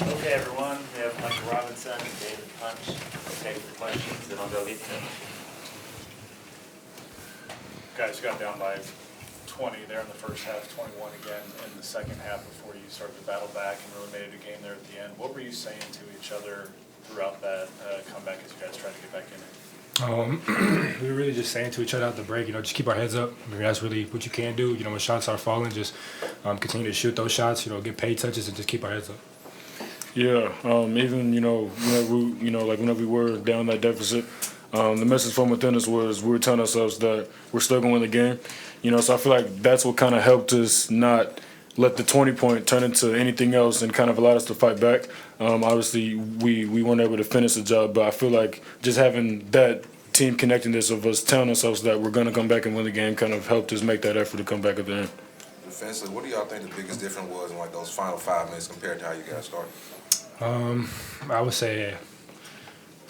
Okay, everyone, we have Micah Robinson and David Punch. Okay, for questions, and I'll go get them. Guys got down by 20 there in the first half, 21 again in the second half before you started to battle back and really made it a game there at the end. What were you saying to each other throughout that comeback as you guys tried to get back in it? We were really just saying to each other at the break, just keep our heads up. I mean, that's really what you can do. When shots are falling, just continue to shoot those shots, get paid touches and just keep our heads up. Yeah, even whenever we were down that deficit, the message from within us was we were telling ourselves that we're still going to win the game. So I feel like that's what kind of helped us not let the 20-point turn into anything else and kind of allowed us to fight back. Obviously, we weren't able to finish the job, but I feel like just having that team connectedness of us telling ourselves that we're going to come back and win the game kind of helped us make that effort to come back at the end. Defensively, what do y'all think the biggest difference was in like those final 5 minutes compared to how you guys started? I would say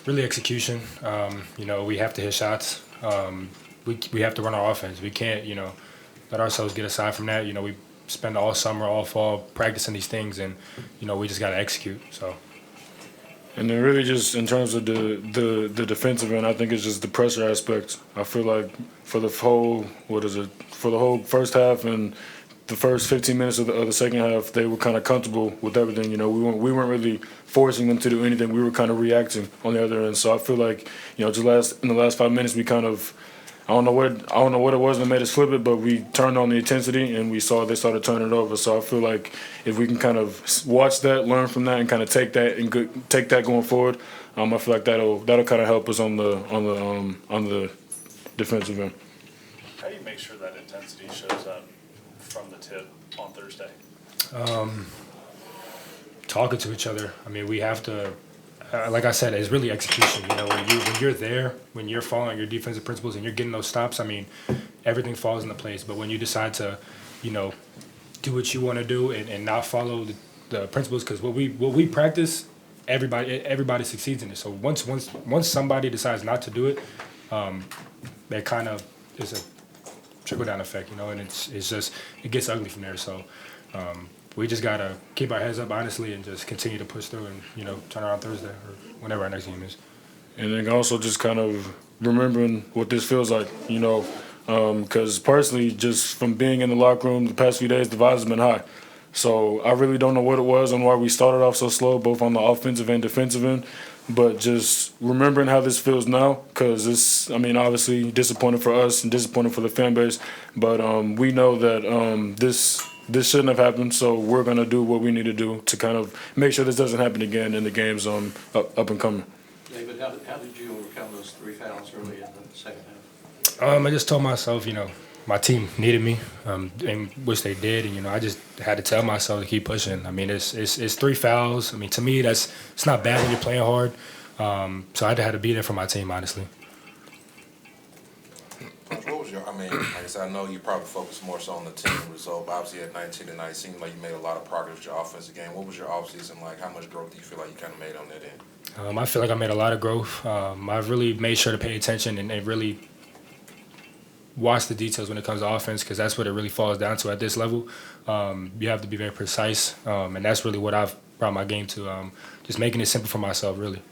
really execution. We have to hit shots. We have to run our offense. We can't, let ourselves get aside from that. We spend all summer, all fall practicing these things, and we just got to execute. So. And then really just in terms of the defensive end, I think it's just the pressure aspect. I feel like for the whole first half and the first 15 minutes of the second half, they were kind of comfortable with everything. We weren't really forcing them to do anything. We were kind of reacting on the other end. So I feel like just in the last 5 minutes, we kind of I don't know what it was that made us flip it, but we turned on the intensity and we saw they started turning it over. So I feel like if we can kind of watch that, learn from that, and kind of take that going forward, I feel like that'll kind of help us on the defensive end. How do you make sure that intensity shows up from the tip on Thursday? Talking to each other. I mean, we have to. Like I said, it's really execution. When you're there, when you're following your defensive principles and you're getting those stops, I mean, everything falls into place. But when you decide to, do what you want to do and not follow the principles, because what we practice, everybody succeeds in it. So once somebody decides not to do it, that kind of is a trickle down effect, and it gets ugly from there. So. We just got to keep our heads up, honestly, and just continue to push through and, turn around Thursday or whenever our next game is. And then also just kind of remembering what this feels like, because personally, just from being in the locker room the past few days, the vibes have been high. So I really don't know what it was and why we started off so slow, both on the offensive and defensive end. But just remembering how this feels now, because it's, obviously disappointing for us and disappointing for the fan base. But we know that this shouldn't have happened, so we're going to do what we need to do to kind of make sure this doesn't happen again in the games up and coming. David, how did you overcome those 3 fouls early in the second half? I just told myself, my team needed me, and which they did, and I just had to tell myself to keep pushing. It's 3 fouls. To me, it's not bad when you're playing hard. So I had to be there for my team, honestly. What was like I said, I know you probably focused more so on the team result, but obviously at 19-9, it seemed like you made a lot of progress with your offensive game. What was your offseason like? How much growth do you feel like you kind of made on that end? I feel like I made a lot of growth. I've really made sure to pay attention and really watch the details when it comes to offense, because that's what it really falls down to at this level. You have to be very precise, and that's really what I've brought my game to, just making it simple for myself, really.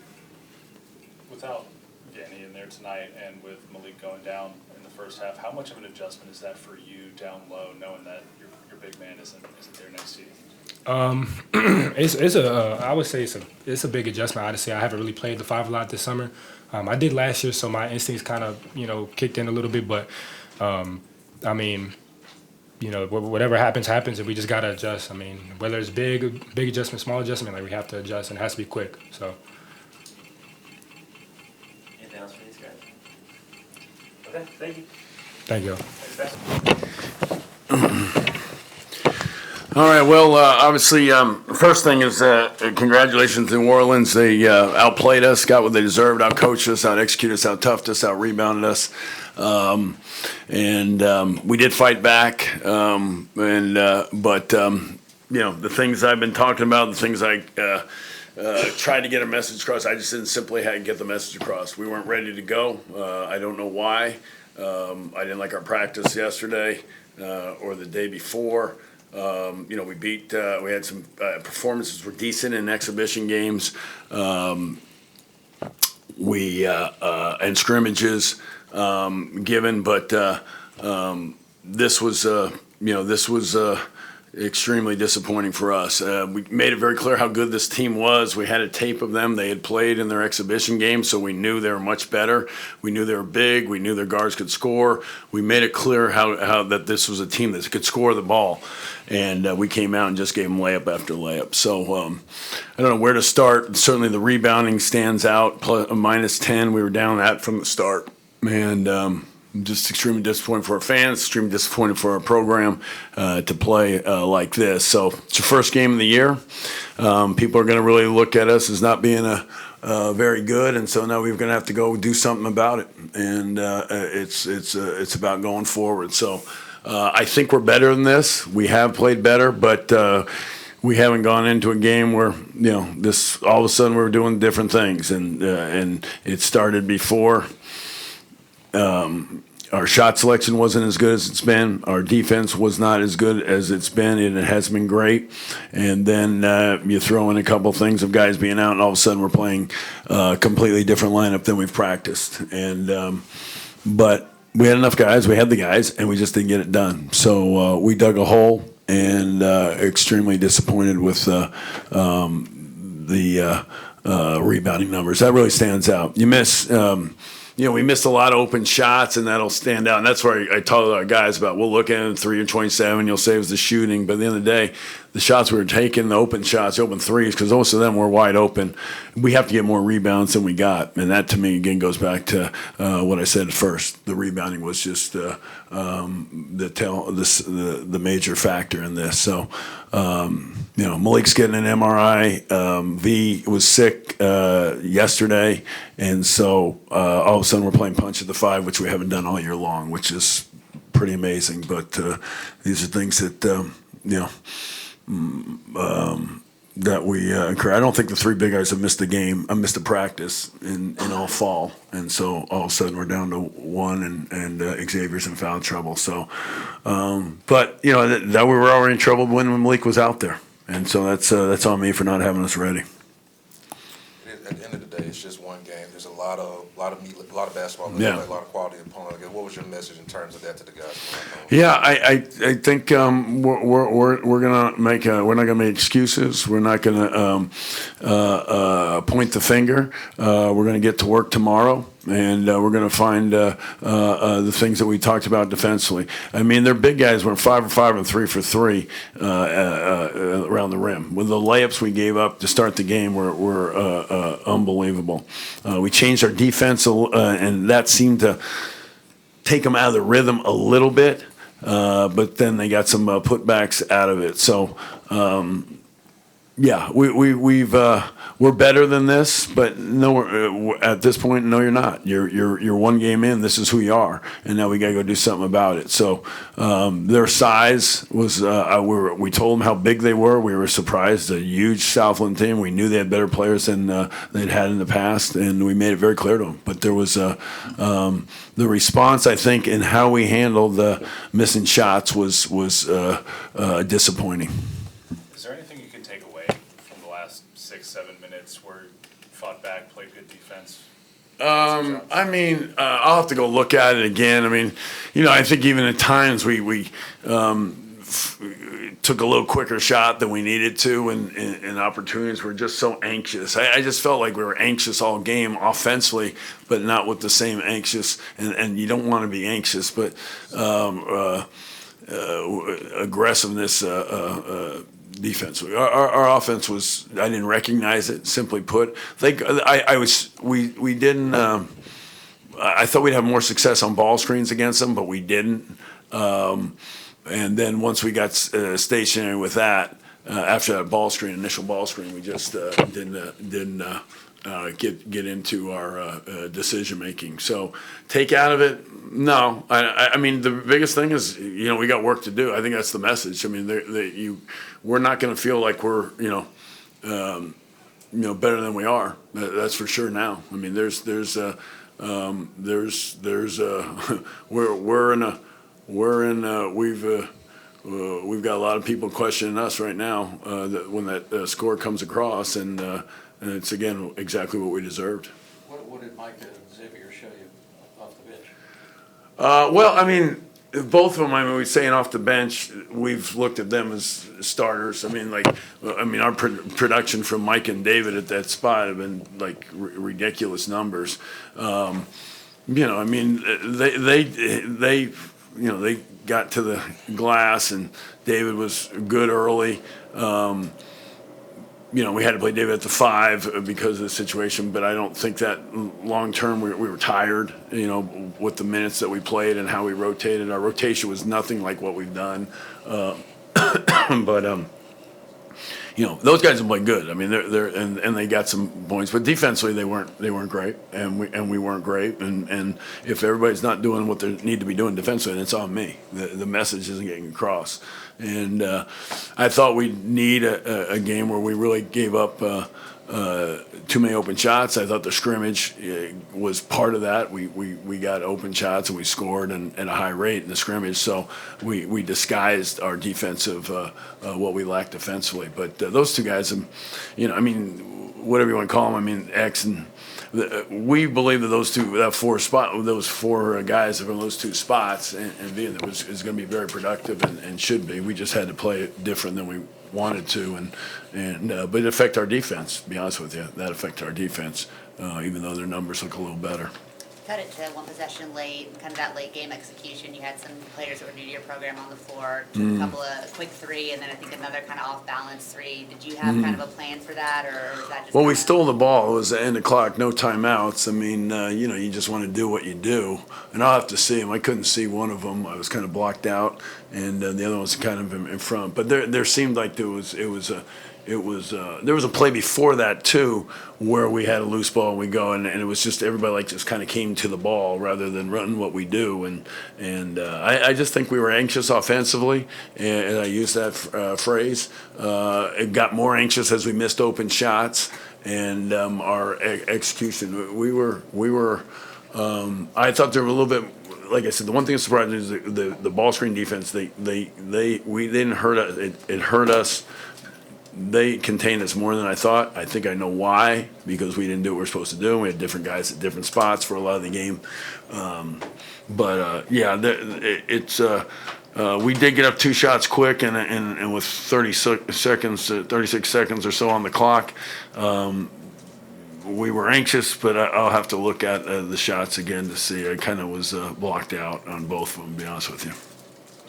Without Danny in there tonight and with Malik going down in the first half, how much of an adjustment is that for you down low, knowing that your big man isn't there next to you? I would say it's a big adjustment. Honestly, I haven't really played the 5 a lot this summer. I did last year, so my instincts kind of kicked in a little bit. But whatever happens, and we just gotta adjust. Whether it's big adjustment, small adjustment, we have to adjust, and it has to be quick. So. Anything else for these guys? Okay, thank you. Thank you. All right, well, obviously, first thing is congratulations to New Orleans. They outplayed us, got what they deserved, outcoached us, out-executed us, out-toughed us, out-rebounded us. We did fight back, but the things I've been talking about, the things I tried to get a message across, I just didn't simply get the message across. We weren't ready to go. I don't know why. I didn't like our practice yesterday or the day before. We beat. We had some performances were decent in exhibition games. And scrimmages given, but this was extremely disappointing for us. We made it very clear how good this team was. We had a tape of them. They had played in their exhibition game, so we knew they were much better. We knew they were big. We knew their guards could score. We made it clear how that this was a team that could score the ball. And we came out and just gave them layup after layup. So I don't know where to start. Certainly the rebounding stands out, minus 10. We were down that from the start. And just extremely disappointed for our fans, extremely disappointed for our program to play like this. So it's your first game of the year. People are going to really look at us as not being very good, and so now we're going to have to go do something about it. And it's about going forward. So I think we're better than this. We have played better, but we haven't gone into a game where this all of a sudden we're doing different things, and it started before. Our shot selection wasn't as good as it's been. Our defense was not as good as it's been, and it has been great. And then you throw in a couple things of guys being out, and all of a sudden we're playing a completely different lineup than we've practiced. And but we had enough guys. We had the guys, and we just didn't get it done. So we dug a hole, and extremely disappointed with the rebounding numbers. That really stands out. You miss. We missed a lot of open shots, and that'll stand out. And that's where I told our guys about, we'll look at it 3 of 27, you'll say it was the shooting. But at the end of the day, the shots we were taking, the open shots, the open threes, because most of them were wide open. We have to get more rebounds than we got. And that, to me, again, goes back to what I said at first. The rebounding was just the major factor in this. So, Malik's getting an MRI. V was sick yesterday. And so all of a sudden we're playing punch at the 5, which we haven't done all year long, which is pretty amazing. But these are things that, that we incur. I don't think the 3 big guys have missed a game. I missed a practice in all fall. And so all of a sudden we're down to 1, and Xavier's in foul trouble. So, but, that we were already in trouble when Malik was out there. And so that's on me for not having us ready. At the end of the day, it's just one game. There's a lot of basketball. Yeah. A lot of quality opponent. What was your message in terms of that to the guys? Yeah, I think we're gonna make we're not gonna make excuses. We're not gonna point the finger. We're gonna get to work tomorrow. And we're going to find the things that we talked about defensively. I mean, their big guys were 5 for 5 and 3 for 3 around the rim. With the layups we gave up to start the game were unbelievable. We changed our defense, and that seemed to take them out of the rhythm a little bit. But then they got some putbacks out of it. So. Yeah, we're better than this, but no, at this point, no, you're not. You're 1 game in. This is who you are, and now we got to go do something about it. So their size was. We told them how big they were. We were surprised. A huge Southland team. We knew they had better players than they'd had in the past, and we made it very clear to them. But there was the response, I think, in how we handled the missing shots was disappointing. Is there anything you can take away from the last 6-7 minutes where you fought back, played good defense? I mean, I'll have to go look at it again. I mean, I think even at times we took a little quicker shot than we needed to, and opportunities were just so anxious. I just felt like we were anxious all game offensively, but not with the same anxious, and you don't want to be anxious, but aggressiveness defensively. Our offense was, I didn't recognize it, simply put. We didn't, I thought we'd have more success on ball screens against them, but we didn't. And then once we got stationary with that, after that initial ball screen, we just didn't get into our decision making. So take out of it. No, I mean the biggest thing is we got work to do. I think that's the message. I mean we're not going to feel like we're better than we are. That's for sure now. I mean we've got a lot of people questioning us right now when that score comes across, and it's again exactly what we deserved. What did Micah and Xavier show you off the bench? Well, I mean, both of them. I mean, we're saying off the bench, we've looked at them as starters. I mean, our production from Mike and David at that spot have been like ridiculous numbers. I mean, they got to the glass, and David was good early. We had to play David at the 5 because of the situation, but I don't think that long term we were tired, with the minutes that we played and how we rotated. Our rotation was nothing like what we've done. But those guys have played good. I mean, and they got some points, but defensively they weren't great, and we weren't great. And if everybody's not doing what they need to be doing defensively, then it's on me. The message isn't getting across. And I thought we'd need a game where we really gave up too many open shots. I thought the scrimmage was part of that. We got open shots and we scored at a high rate in the scrimmage. So we disguised our defensive what we lacked defensively. But those two guys, whatever you want to call them, I mean, X and. We believe that those four guys from those two spots and being there is going to be very productive and should be. We just had to play it different than we wanted to, but it affected our defense. To be honest with you, that affected our defense, even though their numbers look a little better. Cut it to one possession late, kind of that late game execution. You had some players that were new to your program on the floor, took a couple of quick 3, and then I think another kind of off balance 3. Did you have kind of a plan for that, or was that just? Well, we stole the ball. It was the end of the clock, no timeouts. I mean, you just want to do what you do. And I'll have to see them. I couldn't see one of them. I was kind of blocked out, and the other one was kind of in front. But there seemed like there was a play before that too, where we had a loose ball and we go and it was just everybody just kind of came to the ball rather than running what we do, and I just think we were anxious offensively, and I use that phrase. It got more anxious as we missed open shots, and our execution. We were. I thought they were a little bit. Like I said, the one thing that surprised me is the ball screen defense. We didn't hurt us. It hurt us. They contained us more than I thought. I think I know why, because we didn't do what we were supposed to do. We had different guys at different spots for a lot of the game. We did get up 2 shots quick, and with 36 seconds or so on the clock, we were anxious, but I'll have to look at the shots again to see. I kind of was blocked out on both of them, to be honest with you. Do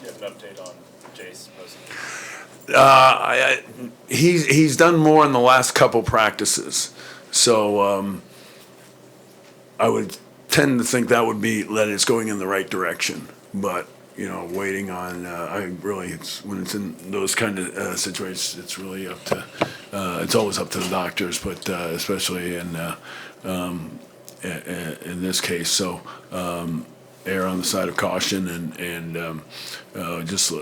you have an update on Jace Posey? He's done more in the last couple practices, so I would tend to think that it's going in the right direction. But waiting on when it's in those kind of situations, it's really up to it's always up to the doctors, but especially in this case, so. Err on the side of caution and just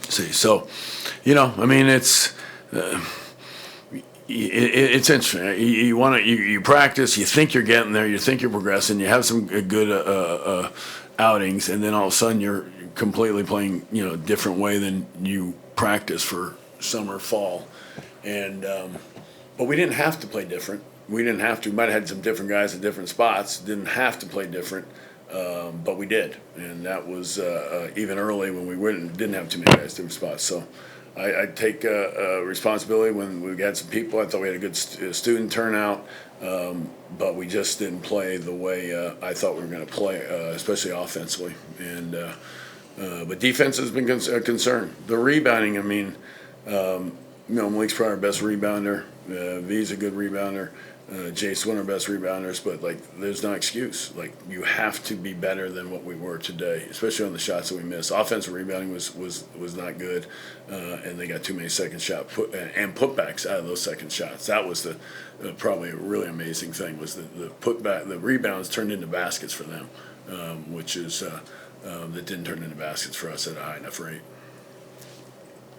see. So, I mean, it's interesting. You practice, you think you're getting there, you think you're progressing, you have some good outings, and then all of a sudden you're completely playing a different way than you practice for summer, fall, and but we didn't have to play different. We didn't have to. We might have had some different guys at different spots. Didn't have to play different, but we did, and that was even early when we didn't have too many guys at different spots. So I take responsibility when we had some people. I thought we had a good student turnout, but we just didn't play the way I thought we were going to play, especially offensively. And but defense has been a concern. The rebounding, I mean, Malik's probably our best rebounder. V's a good rebounder. Jace one of our best rebounders, but there's no excuse. You have to be better than what we were today, especially on the shots that we missed. Offensive rebounding was not good, and they got too many second shot and putbacks out of those second shots. That was the probably a really amazing thing, was the putback. The rebounds turned into baskets for them, which is that didn't turn into baskets for us at a high enough rate.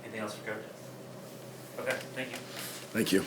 Anything else for Coach? Okay, thank you. Thank you.